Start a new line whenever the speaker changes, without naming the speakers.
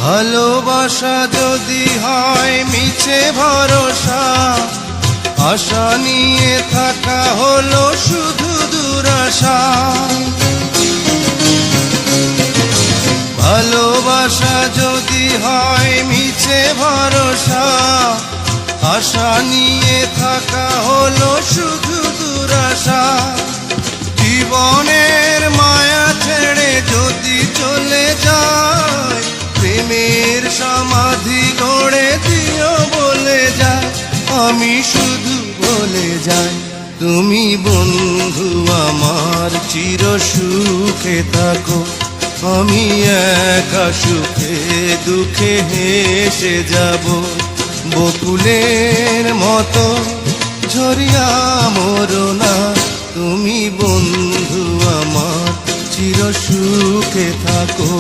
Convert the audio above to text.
ভালোবাসা যদি হয় মিছে ভরসা, আশা নিয়ে থাকা হলো শুধু দুরাশা। ভালোবাসা যদি হয় মিছে ভরসা, আশা নিয়ে থাকা হলো শুধু দুরাশা। জীবনের মায়া ছেড়ে যদি চলে যায়, প্রেমের সমাধি গড়ে দিও বলে যায়। আমি শুধু বলে যাই, তুমি বন্ধু আমার চির সুখে থাকো। আমি একা সুখে দুঃখে হেসে যাব, বকুলের মতো ঝরিয়া মরো না। তুমি বন্ধু আমার চির সুখে থাকো।